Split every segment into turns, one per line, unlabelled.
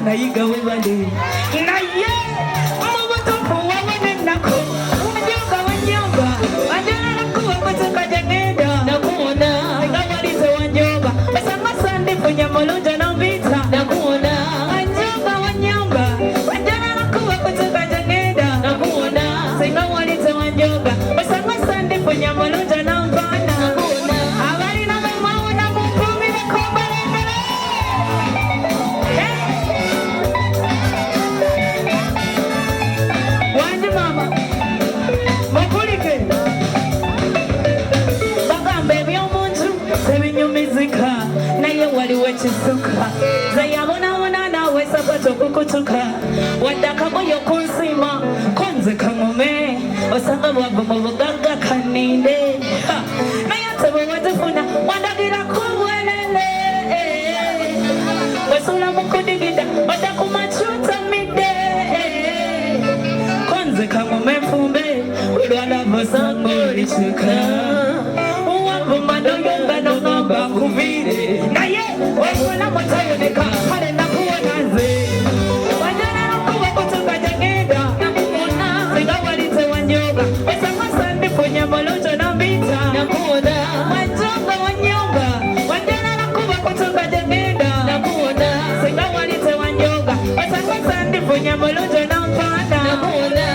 nayiga webale naye mu butuufu wabone nako wanjoga wanyoga wanjala nakuwa kutuka jagenda nakuona nga walize wanjoga basanga sandifunya mulunja nambita nakuona wanjoga wanyoga wanjala nakuwa kutuka jagenda nakuona singa walize wanjoga basanga sandifunya mulunja nambana nakuona abalina bamawona mumpumire kombalendere wanje mama mukulike bagamba ebyomuntu tebinyumizika naye waliwo ekisuka zeyabonabona nawe sapati okukutuka wadde akagoye okunsima konze kaŋume osanga bwava mu bugagga kaninde naye ntebe wezifuna wandagira kubwelele wesula mukudigida odda ku macuta midde konze kaŋume nfumbe olwalabosanga olikyuka wavumanoyonga nogamba nkuvire naye wefuna mutayoneka kale nakuwona nze wajala nakuwa kutuka jagenda nakuwona singa walize wanyoga osanga sandifunya mulunjo nambita nakuwona wanjoga wanyoga wajala nakuwa kutuka jagenda nakuwona singa walize wanyoga osanga sandifunya mulunjo nampanda nakuwona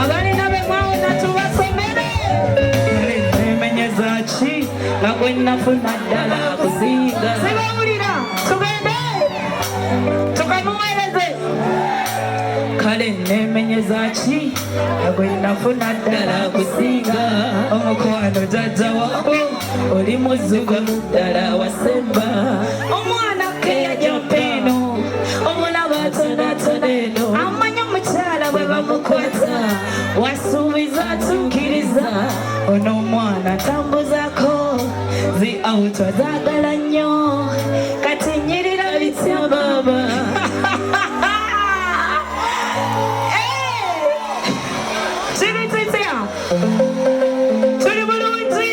abalina bemwawona tubasomere emenyezaki nga gwenafuna ddala kusinga sibawulira tugende tukamuweereze kale nemenyezaki nga gwenafuna ddala kusinga omukwano jajja wabo oli muzugamu ddala wasemba omwana keyajja mpeno omulaba atonatono eno amanya omukyala bwe bamukwata wasuubiza tukkiriza ono omwana tambuzako zi auto zaagala nnyo kati nyirira bitya baba kiri tutya tuli bulungi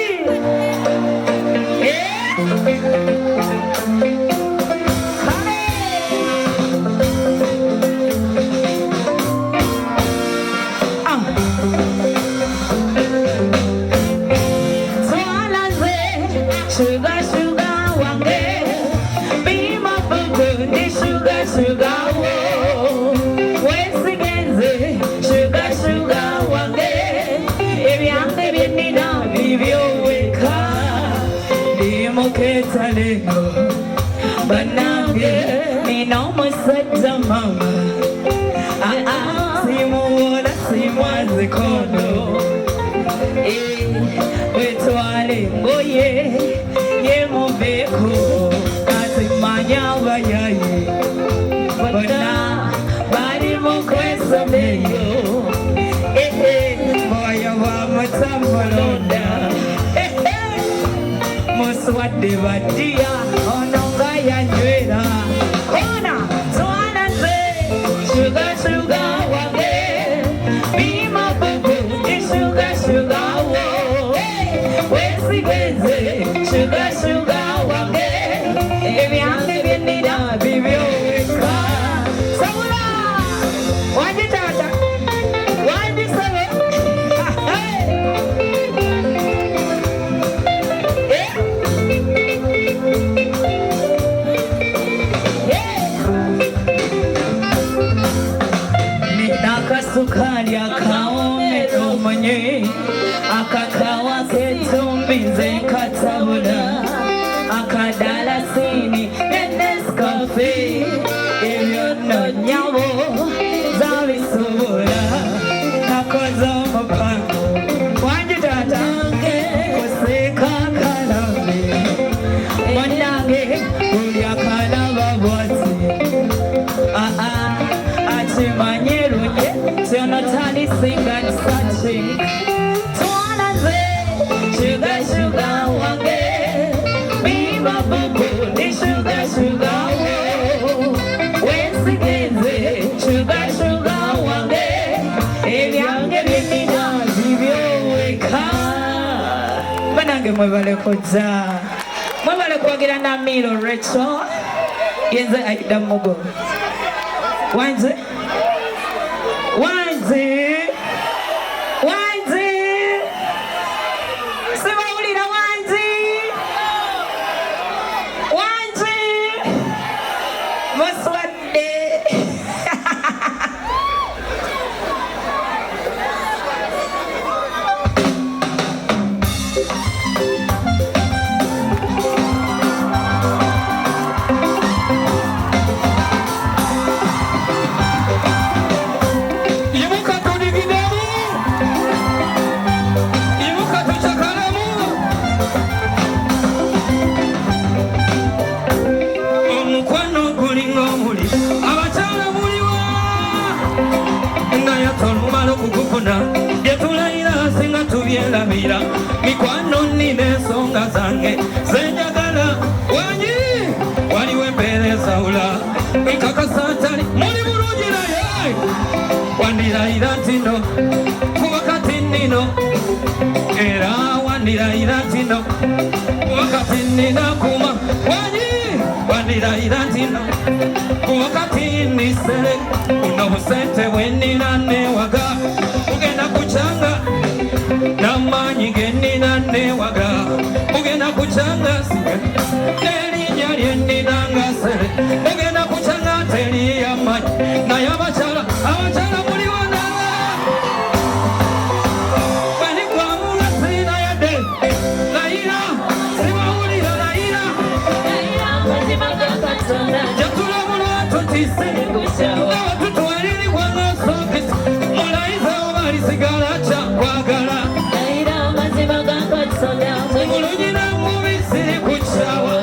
Sugar, sugar, wange, be my boo, sugar, sugar, whoa. Wesigenze, sugar, sugar, wange, ebyange byenina bibyoweka, ndimuketa leno, banange nina omusajja mama, simuwola simwaze kono, wetwale ngoye yemuveeko kati manya abayayi bonna bali mu kwesomeyo mwoyo bwamutambulonda muswadde baddiya ono nga yanywera kona twalaze shuga shuga wange bima bubu ni shuga shuga wo wesigenze shuga shuga wange ebyange byenina bibyoweka sabula wanje tata wanje sabe sukari akaomeka omunye akakawa ketumbi nze katabula akadalasini neneskafe ebyo nno nyabo zabisobola nakoze omupango wanje tatange kuseka kalame mwanange buli akalaba bwati akimanye lunye tionotani singa searching twalaze sugar sugar wange biba bubu ni sugar sugar wo wesigenze sugar sugar wange ebyange byenina bibyoweka bana Bannange mwebale kujja. Mwebale kwagira na Milo Rachel. Yenze Aida Mugo. Wanze? Wanze? Wanze? Sibaulira wanze? Wanze? Muswadde.
Mira, mi kwano nine songa zange zenjagala wanyi waliwe mbere saula nkakasatali muli bulungira ye wandirayira tino kubakati nino era wandirayira tino kubakati nina kuma wanyi wandirayira tino kubakati nisere uno busente bwenina newaga ugenda kuchanga namanyi genina newaga ugenda kuchanga siwe nelinya lyenina ngasere ugenda kuchanga teli yamanyi naye abachala muliwona bali kwamula sina yadde layira sibawulira layira jatula mulwatu tise awatutwaliri kwangasokisi mulayisa obalisigala kyakwagala mulugina mubisiri kuchawa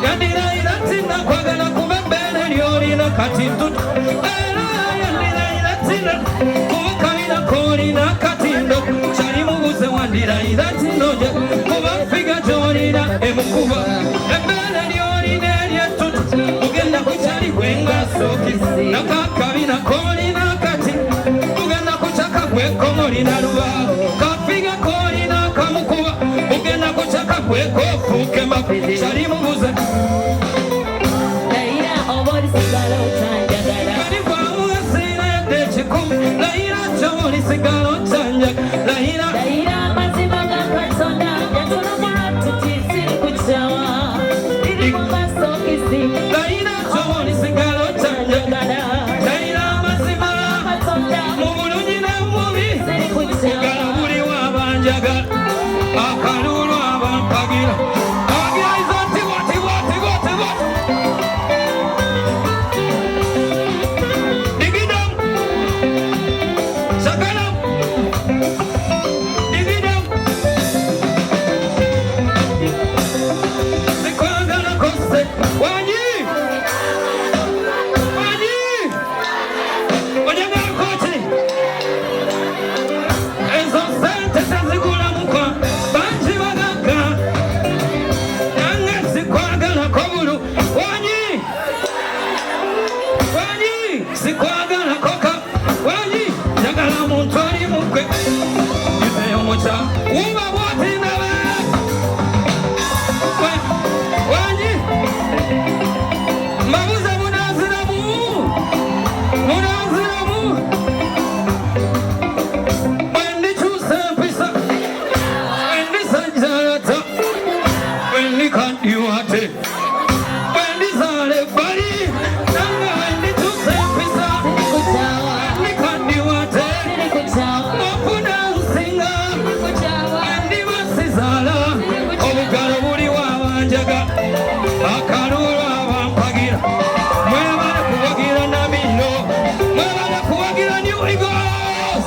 yandirayira tina kwagala kubembere lyolina kati ntutu era yandirayira tina kubukalina kolina katindo kyali mubuze wandirayira tinoja kuba figa gyolina emukuba embere lyolina eryentutu ugenda kukyali gwengasokisi nakakabina kolina kati ugenda kuchaka gwekomolina lubawo kafiga kolina kamukuba ugenda kuchaka gwekofuukema kyali mubuze kali kwamugasina yadde ekikumu layira kyolisigala okyanja layira layira kyolisigala okyanja layira amazima mu bulungi n'omubi kugala buli wabanjagala akalulu abampagira abagiraiza ntibwatibwatibwatibwa digidam sagalam digidam sikwagala kose wanyi onyagala koki ezo sente tezigula mukwa bangi bagaga nange sikwagala kobulu wanyi sikwagala koka wanyi njagala muntu oli mukwe izeyo muca uba bwatinabe wanyi mbabuze munaziramu wendikyusa empisa wendisajjalata wendikandiwate wendizaala ebbali nanga wendikyusa empisa wendikandiwate ofuna nsinga wendibasizaala obugalo buli wabanjaga akalulu abampagira mwebale kuwagira Namiro mwebale kuwagira New Eagles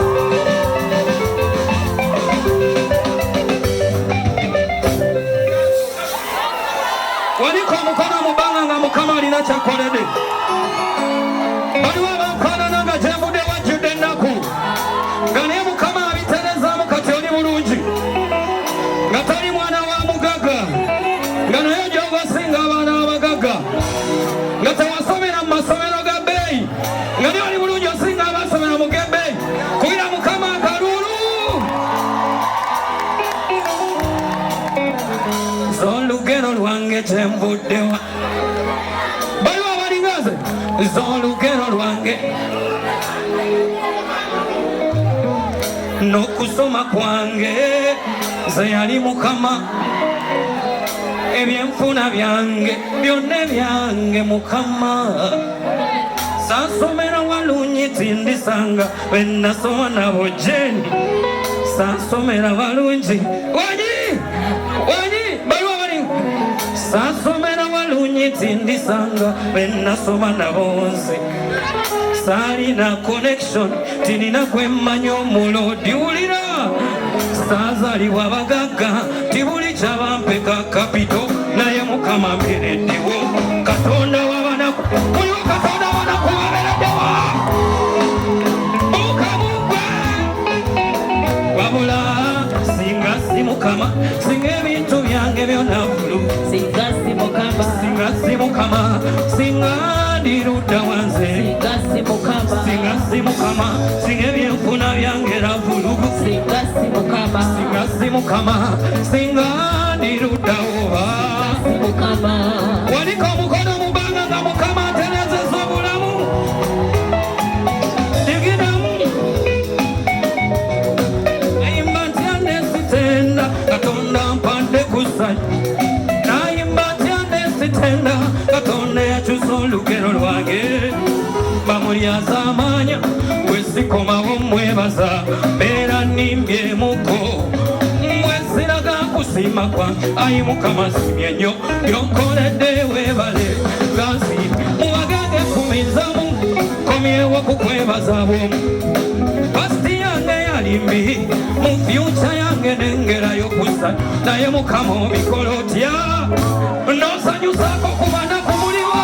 waliko omukono mubanga nga Mukama alina kyakoledde baliwo abanfaanana nga gyembudde wajjudde ennaku nga naye Mukama abiterezaamu kati oli bulungi nga tali mwana wa mugaga nga naye gyobasinga abaana abagaga nga tewasomera mu masomero ga bbeeyi nga naye oli bulungi osinga abasomera mu gebbeeyi kubira Mukama akalulu lwange kyemvuddewa baliwo abalingaze z'olugero lwange n'okusoma kwange ze yali Mukama ebyenfuna byange byonna ebyange Mukama sansomera walungi tindisanga bennasoma nabo jeni sansomera balungi wanyi baliwo bali sansomera walungi tindisanga bennasoma nabo nze salina connection tinina kwemmanya omulodi wulira saazalibwa bagagga tibuli kyabampeka kapito naye Mukama mpereddewo Katonda wabanaku muliwo Katonda wabanaku wabereddewo bukamugwe wabula singa si Mukama singa ebintu byange byonna bulu singa si Mukama singa ndiruda wanze singa si Mukama singa ebyenfuna byange ravulugu singa si Mukama singa ndiruda oba waliko omukono mubanga nga Mukama aterezeza obulamu digiramu nayimba ntya nesitenda Katonda mpadde kusanya nayimba ntya nesitenda Katonda yakyusa olugero lwange bamulyaza amanya bwesikomawo mwebaza beera nimbyemuko mwesiraga kusima kwange ayi Mukama simye nnyo byonkoledde weebale gansi muwagenge kumizamu komyewo kukwebaza bwomu pasti yange yalimbi mu fyuca yange nengerayo kusa naye Mukama obikola otya nosanyusako kubanaku muliwo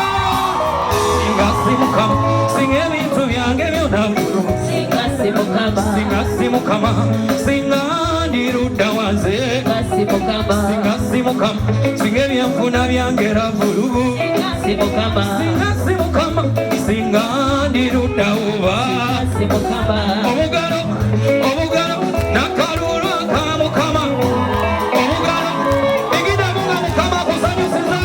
singa si Mukama singa ebintu byange byonna bulu singa si Mukama singa ndiruda wanze singa si Mukama singa ebyenfuna byange ravulugu singa si Mukama singa ndiruda oba obugalo n'akalulu aka Mukama obugalo bigidamu nga Mukama akusanyusiza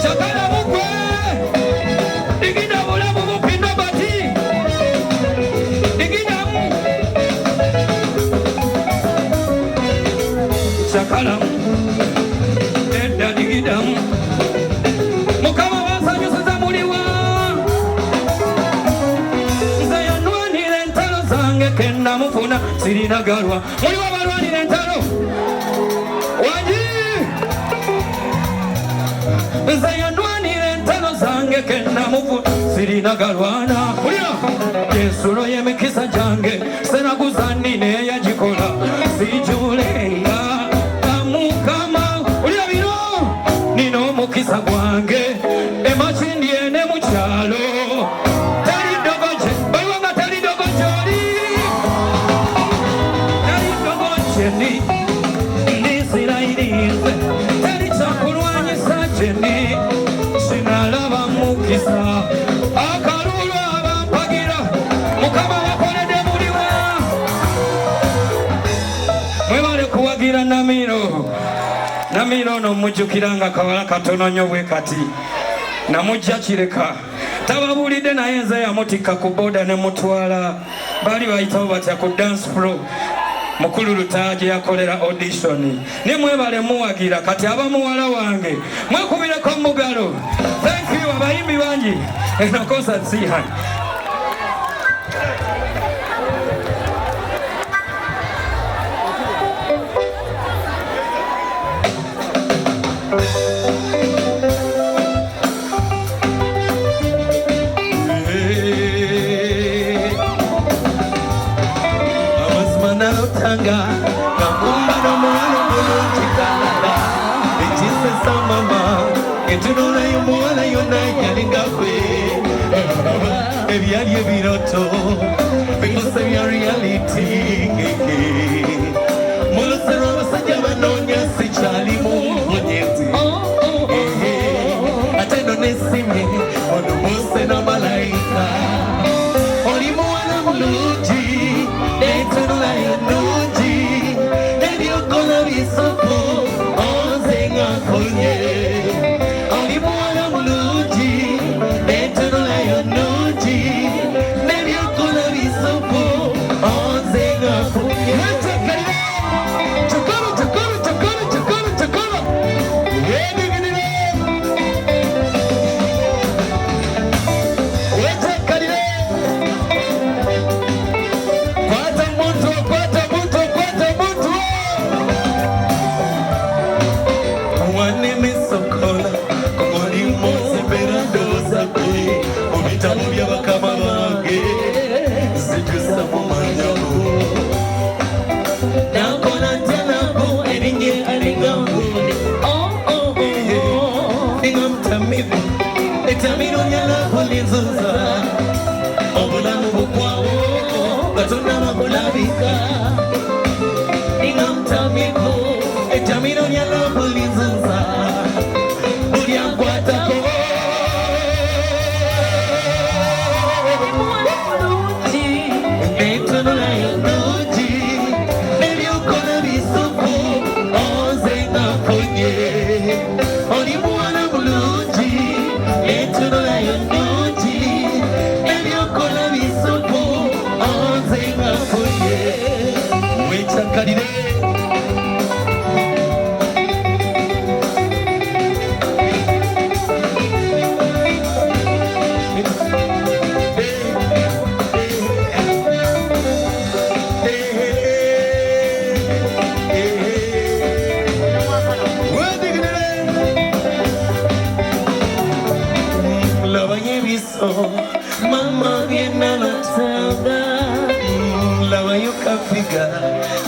kyagala mugwe digida bulamu bupindo bati digidamu kyakalamu edda digidamu Mukama basanyusiza muliwa nze yanwanira entalo zange kennamufuna sirinagalwa muliwo abalwanira entalo wangi nze yanwanira entalo zange kennamufuna sirinagalwana ulira ensulo y'emikisa gyange senaguza nnina eyagikola sijulenga Mukama ulira bino nina omukisa gwange emakindi ene mukyalo tali dogoje baliwo nga tali dogoje oli tali dogoje ndisirairinze tali kyakulwanyisa gyendi sinalaba mukisa akalulu abampagira Mukama bakoledde muliwa mwebale kuwagira Namiro ono mujjukiranga kawala katono nnyo bwe kati namujja kireka tababulidde naye nze yamutikka ku boda ne mutwala baali bayitawo batya ku dance floor mukulu Lutaaje yakolera audition ne mwebale muwagira kati abamuwala wange mwekubireko mugalo thank you abayimbi bangi eno concert sihani Kakumba no mwana mulungi kalala ekisesa mama etunula y'omuwala yonna yalinga gwe ebyali ebiroto bikose bya reality mulusero abasajja banoonya sikyalimu mpunyezi ate no nesimye ono muse n'amalayika oli muwala mulungi netunula y'ennungi
Africa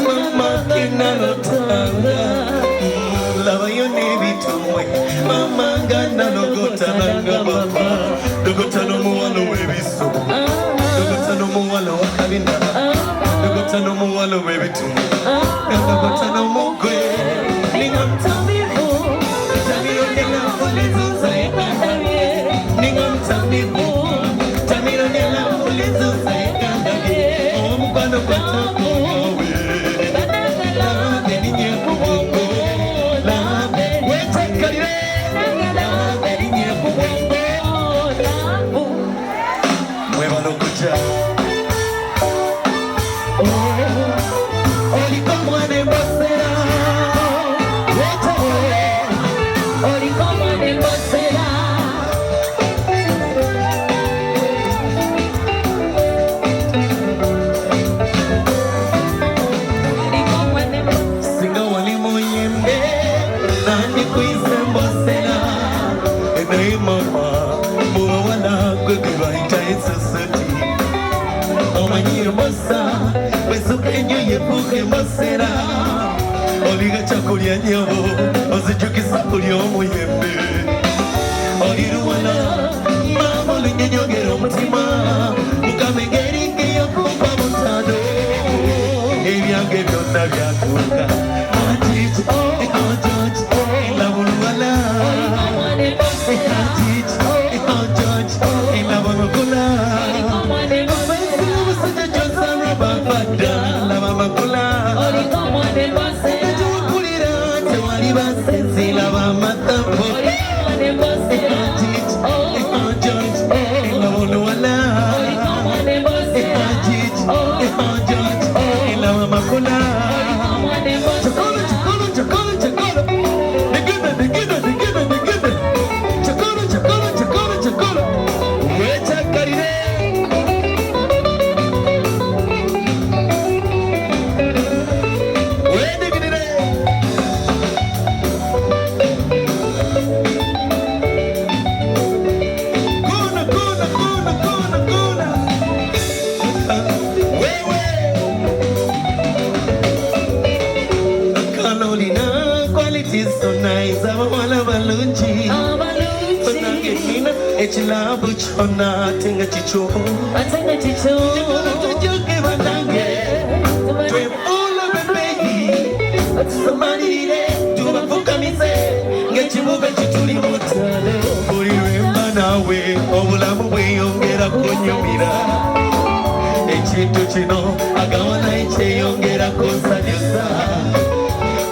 mama kinalotanga lava yone bitumwe mama ngana logota nanga mama logota no muwalo webiso logota no muwalo wakabina logota no muwalo webitumwe logota no mugwe ningam tamibu tamiro nela fulizuza ekandavye ningam tamibu tamiro nela fulizuza ekandavye omukwano kwatako Oliga chakulia nyobo, ozijuki sakulia omuyembe. Oliruwana, mama lunyonyogero mutima, mukamengeri ngeyo kumpa mutado. Ebyange byonna byatuuka, atiti, George, elabuluwala. Atiti, George, elabulukula. Omusajja Johnson Rabafadda, labamakula. Echilabu chona tinga chicho tujuke bandange twe ula bebeyi samanire tubavuka mize ngechibuga chituli mutale uri wemba nawe obulamu bweyongera kunyumira ekintu kino agawana ekyeyongera kusanyusa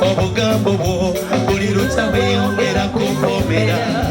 obugambo bwo buli lukya bweyongera kumpomera